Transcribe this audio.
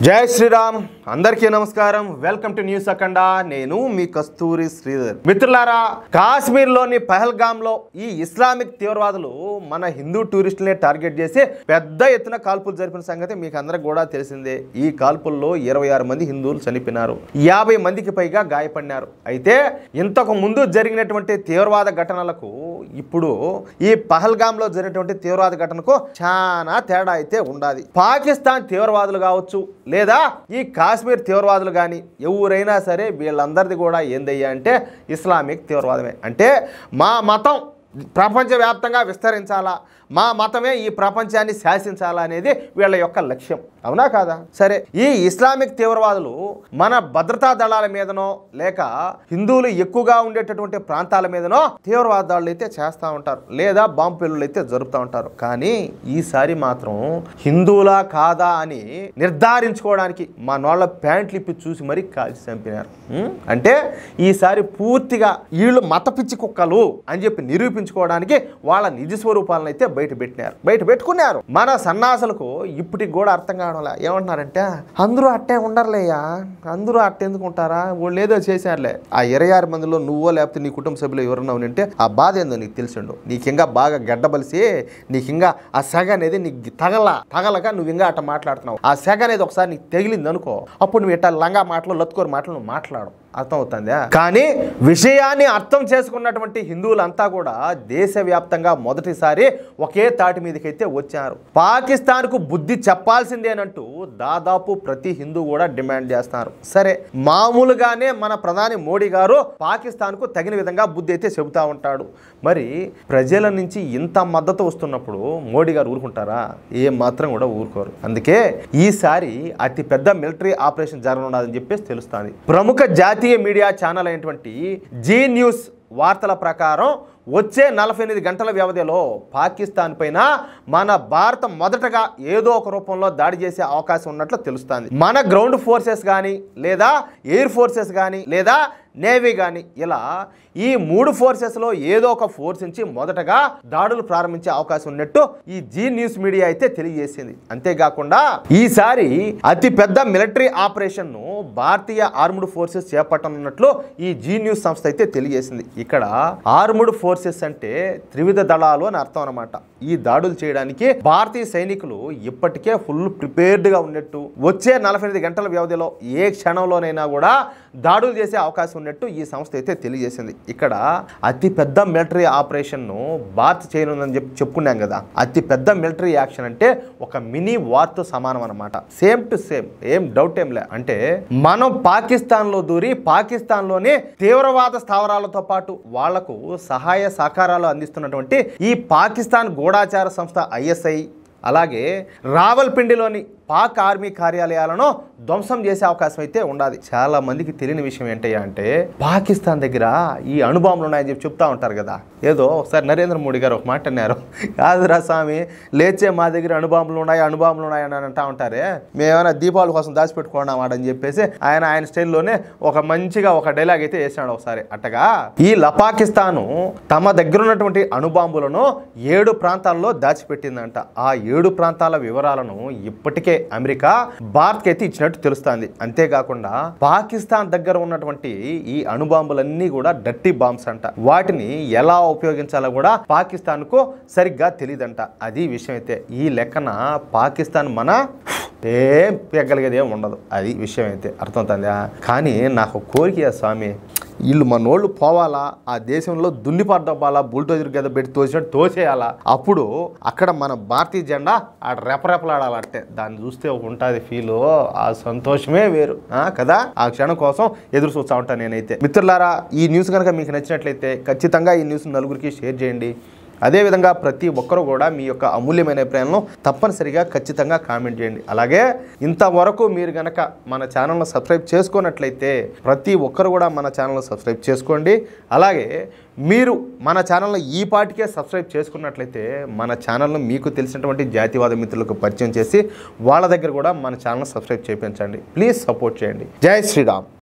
జై శ్రీరామ్ అందరికీ నమస్కారం వెల్కమ్ టు న్యూస్ అఖండ నేను మీ కస్తూరి శ్రీధర్ మిత్రులారా కాశ్మీర్లోని పహల్గామ్లో ఈ ఇస్లామిక్ తీవ్రవాదులు మన హిందూ టూరిస్టులనే టార్గెట్ చేసి పెద్ద ఎత్తున కాల్పులు జరిపిన సంగతి మీకు అందరికి కూడా తెలిసిందే ఈ కాల్పుల్లో 26 మంది హిందువులు చనిపోయినారు 50 మందికి పైగా గాయపడినారు అయితే ఇంతకు ముందు జరిగినటువంటి తీవ్రవాద ఘటనలకు ఇప్పుడు ఈ పహల్గామ్లో జరిగినటువంటి తీవ్రవాద ఘటనకు చాలా తేడా అయితే ఉండాలి పాకిస్తాన్ తీవ్రవాదులు కావచ్చు లేదా ఈ కాశ్మీర్ తీవ్రవాదులు కానీ ఎవరైనా సరే వీళ్ళందరిది కూడా ఏందయ్యా అంటే ఇస్లామిక్ తీవ్రవాదమే అంటే మా మతం ప్రపంచవ్యాప్తంగా విస్తరించాలా మా మతమే ఈ ప్రపంచాన్ని శాసించాలా అనేది వీళ్ళ యొక్క లక్ష్యం అవునా కాదా సరే ఈ ఇస్లామిక్ తీవ్రవాదులు మన భద్రతా దళాల మీదనో లేక హిందువులు ఎక్కువగా ఉండేటటువంటి ప్రాంతాల మీదనో తీవ్రవాదాలు అయితే చేస్తూ ఉంటారు లేదా బాంబు పెళ్లిళ్ళు అయితే జరుపుతూ ఉంటారు కానీ ఈసారి మాత్రం హిందువులా కాదా అని నిర్ధారించుకోవడానికి మా నోళ్ళ ప్యాంట్లు ఇప్పి చూసి మరీ కాల్చి చంపినారు అంటే ఈసారి పూర్తిగా వీళ్ళు మత పిచ్చి కుక్కలు అని చెప్పి నిరూపించుకోవడానికి వాళ్ళ నిజ స్వరూపాలను అయితే బయట పెట్టుకున్నారు మన సన్నాసులకు ఇప్పటికి కూడా అర్థం కావడంలే ఏమంటున్నారంటే అందరూ అట్టే ఉండరులేయా అందరూ అట్టే ఎందుకు ఉంటారా వాళ్ళు ఏదో చేశారులే ఆ 26 మందిలో నువ్వో లేకపోతే నీ కుటుంబ సభ్యులు ఎవరన్నా ఉంటే ఆ బాధ ఏందో నీకు తెలిసిండు నీకు ఇంకా బాగా గడ్డబలిసి నీకు ఇంకా ఆ సెగ అనేది నీకు తగలక నువ్వు ఇంకా అట్ట మాట్లాడుతున్నావు ఆ సెగ అనేది ఒకసారి నీకు తగిలింది అనుకో అప్పుడు నువ్వు ఇట్లా లంగా మాటలు లత్తుకోరు మాటలు నువ్వు మాట్లాడు అర్థమవుతుందా కానీ విషయాన్ని అర్థం చేసుకున్నటువంటి హిందువులంతా కూడా దేశవ్యాప్తంగా మొదటిసారి ఒకే తాటి మీదకైతే వచ్చారు పాకిస్తాన్కు బుద్ధి చెప్పాల్సిందేనంటూ దాదాపు ప్రతి హిందూ కూడా డిమాండ్ చేస్తున్నారు సరే మామూలుగానే మన ప్రధాని మోడీ గారు పాకిస్తాన్కు తగిన విధంగా బుద్ధి అయితే చెబుతూ ఉంటాడు మరి ప్రజల నుంచి ఇంత మద్దతు వస్తున్నప్పుడు మోడీ గారు ఊరుకుంటారా ఏం మాత్రం కూడా ఊరుకోరు అందుకే ఈసారి అతి పెద్ద మిలిటరీ ఆపరేషన్ జరగనున్నదని చెప్పేసి తెలుస్తుంది ప్రముఖ జాతీయ మీడియా ఛానల్ అయినటువంటి జీ న్యూస్ వార్తల ప్రకారం వచ్చే 48 గంటల వ్యవధిలో పాకిస్తాన్ పైన మన భారతం మొదటగా ఏదో ఒక రూపంలో దాడి చేసే అవకాశం ఉన్నట్లు తెలుస్తుంది మన గ్రౌండ్ ఫోర్సెస్ కానీ లేదా ఎయిర్ ఫోర్సెస్ కానీ లేదా నేవీ కానీ ఇలా ఈ 3 ఫోర్సెస్లో ఏదో ఒక ఫోర్స్ నుంచి మొదటగా దాడులు ప్రారంభించే అవకాశం ఉన్నట్టు ఈ జీ న్యూస్ మీడియా అయితే తెలియజేసింది అంతేకాకుండా ఈసారి అతి పెద్ద మిలిటరీ ఆపరేషన్ను భారతీయ ఆర్మ్డ్ ఫోర్సెస్ చేపట్టనున్నట్లు ఈ జీ న్యూస్ సంస్థ అయితే తెలియజేసింది ఇక్కడ ఆర్మ్డ్ ఫోర్సెస్ అంటే త్రివిధ దళాలు అని అర్థం అనమాట ఈ దాడులు చేయడానికి భారతీయ సైనికులు ఇప్పటికే ఫుల్ ప్రిపేర్డ్గా ఉన్నట్టు వచ్చే 48 గంటల వ్యవధిలో ఏ క్షణంలోనైనా కూడా దాడులు చేసే అవకాశం ఉన్నట్టు ఈ సంస్థ అయితే తెలియజేసింది ఇక్కడ అతి పెద్ద మిలిటరీ ఆపరేషన్ను భారత్ చేయనుందని చెప్పుకున్నాం కదా అతి పెద్ద మిలిటరీ యాక్షన్ అంటే ఒక మినీ వార్తో సమానం అనమాట సేమ్ టు సేమ్ ఏం డౌట్ ఏం లే అంటే మనం పాకిస్తాన్లో దూరి పాకిస్తాన్లోనే తీవ్రవాద స్థావరాలతో పాటు వాళ్లకు సహాయ సహకారాలు అందిస్తున్నటువంటి ఈ పాకిస్తాన్ గూఢాచార సంస్థ ISI అలాగే రావల్పిండిలోని పాక్ ఆర్మీ కార్యాలయాలను ధ్వంసం చేసే అవకాశం అయితే ఉండాలి చాలా మందికి తెలియని విషయం ఏంటయ్యా అంటే పాకిస్తాన్ దగ్గర ఈ అణుబాంబులు ఉన్నాయని చెప్పి చెప్తా ఉంటారు కదా ఏదో ఒకసారి నరేంద్ర మోడీ గారు ఒక మాట అన్నారు కాదురా స్వామి లేచే మా దగ్గర అణుబాంబులు ఉన్నాయి అని అంటా ఉంటారే మేమైనా దీపావళి కోసం దాచిపెట్టుకున్నామాడని చెప్పేసి ఆయన స్టైల్లోనే ఒక మంచిగా ఒక డైలాగ్ అయితే వేసాడు ఒకసారి అట్టగా ఈ పాకిస్తాను తమ దగ్గర ఉన్నటువంటి అణుబాంబులను 7 ప్రాంతాల్లో దాచిపెట్టిందంట ఆ 7 ప్రాంతాల వివరాలను ఇప్పటికే అమెరికా భారత్కి అయితే ఇచ్చినట్టు తెలుస్తుంది అంతేకాకుండా పాకిస్తాన్ దగ్గర ఉన్నటువంటి ఈ అణుబాంబులన్నీ కూడా డర్టీ బాంబ్స్ అంట వాటిని ఎలా ఉపయోగించాలో కూడా పాకిస్తాన్ కు సరిగ్గా తెలియదంట అది విషయం అయితే ఈ లెక్కన పాకిస్తాన్ మన ఏం పెగ్గలిగేది ఏం ఉండదు అది విషయం అయితే అర్థమవుతుందా కానీ నాకు కోరిక స్వామి వీళ్ళు మనోళ్ళు పోవాలా ఆ దేశంలో దున్నిపడ్డవ్వాలా బుల్టోజర్ గద పెట్టి తోసినట్టు తోసేయాలా అప్పుడు అక్కడ మన భారతీయ జెండా ఆ రెపరెపలాడాలంటే దాన్ని చూస్తే ఉంటుంది ఫీల్ ఆ సంతోషమే వేరు కదా ఆ క్షణం కోసం ఎదురు చూస్తూ ఉంటాను నేనైతే మిత్రులారా ఈ న్యూస్ కనుక మీకు నచ్చినట్లయితే ఖచ్చితంగా ఈ న్యూస్ నలుగురికి షేర్ చేయండి అదేవిధంగా ప్రతి ఒక్కరు కూడా మీ యొక్క అమూల్యమైన అభిప్రాయాలను తప్పనిసరిగా ఖచ్చితంగా కామెంట్ చేయండి అలాగే ఇంతవరకు మీరు కనుక మన ఛానల్ను సబ్స్క్రైబ్ చేసుకున్నట్లయితే ప్రతి ఒక్కరు కూడా మన ఛానల్ను సబ్స్క్రైబ్ చేసుకోండి అలాగే మీరు మన ఛానల్ను ఈ పాటికే సబ్స్క్రైబ్ చేసుకున్నట్లయితే మన ఛానల్ను మీకు తెలిసినటువంటి జాతీయవాద మిత్రులకు పరిచయం చేసి వాళ్ళ దగ్గర కూడా మన ఛానల్ను సబ్స్క్రైబ్ చేయించండి ప్లీజ్ సపోర్ట్ చేయండి జై శ్రీరామ్